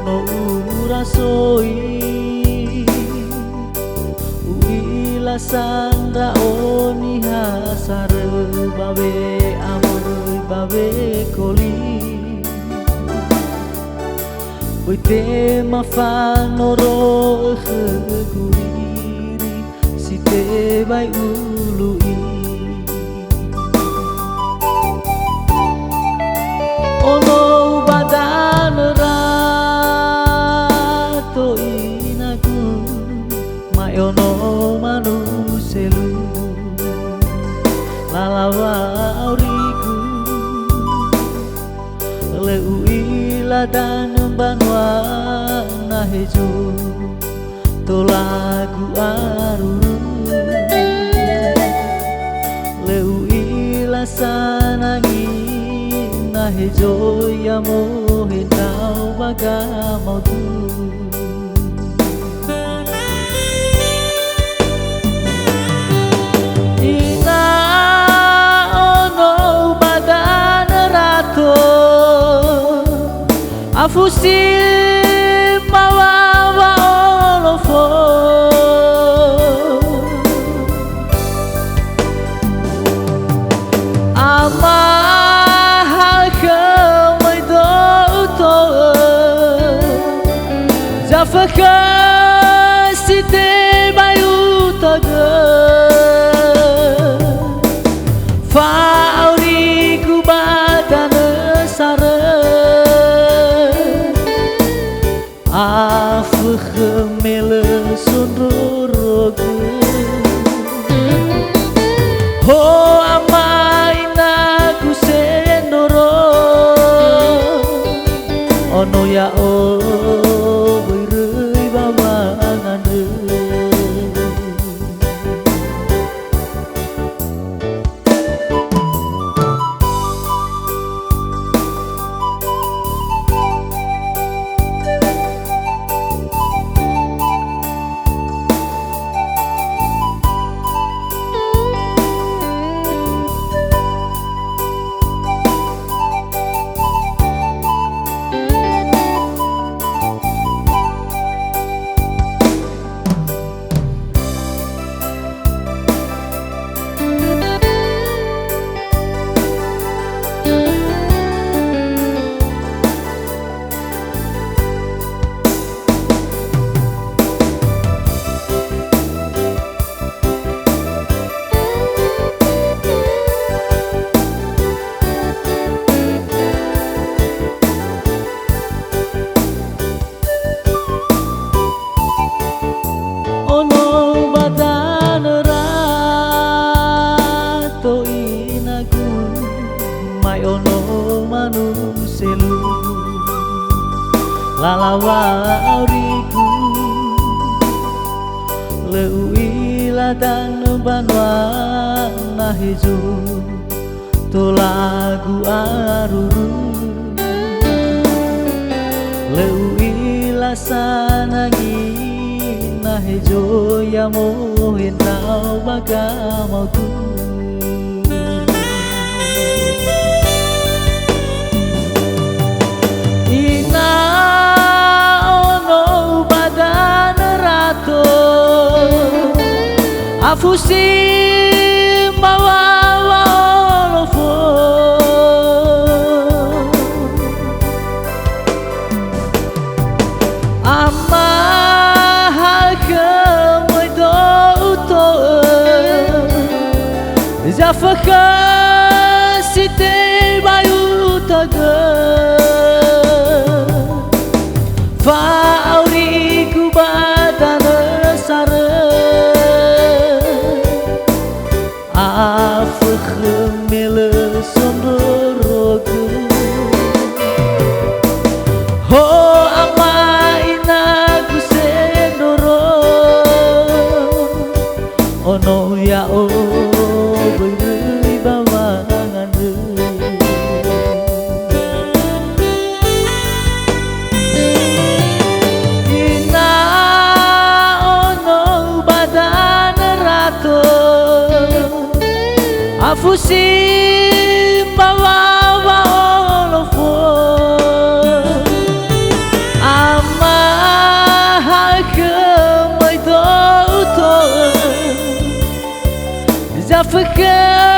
no urasoi uila sandra oni hasare babe amor babe koli boite mafanoro kheguri site bai ului ono badan rato inaku mayono manuselu lalawa auriku leu ila dan banwa nahejo to lagu aruru leu ila sanangi nahejo ya mohe tau baga mau tu ina ono badan rato afusi mawawa olofo ama Zafaka site bayu taga fauri kubatan sare afkh mele sunrurogu ho amaina kusenoro ono ya o mayono manuselu lalawa auriku leu ila dan banwa nahejo to lagu aruru leu ila sanangi nahejo ya mohin tau baga mau tu afusi mawawa olofo ama hake moido uto zafaka site bayu taga fa auri kubatan sare afkh mele sonrogu ho amaina kusenoro ono ya o beui bawangan ina ono badan rato afusi mawawa olofo fikir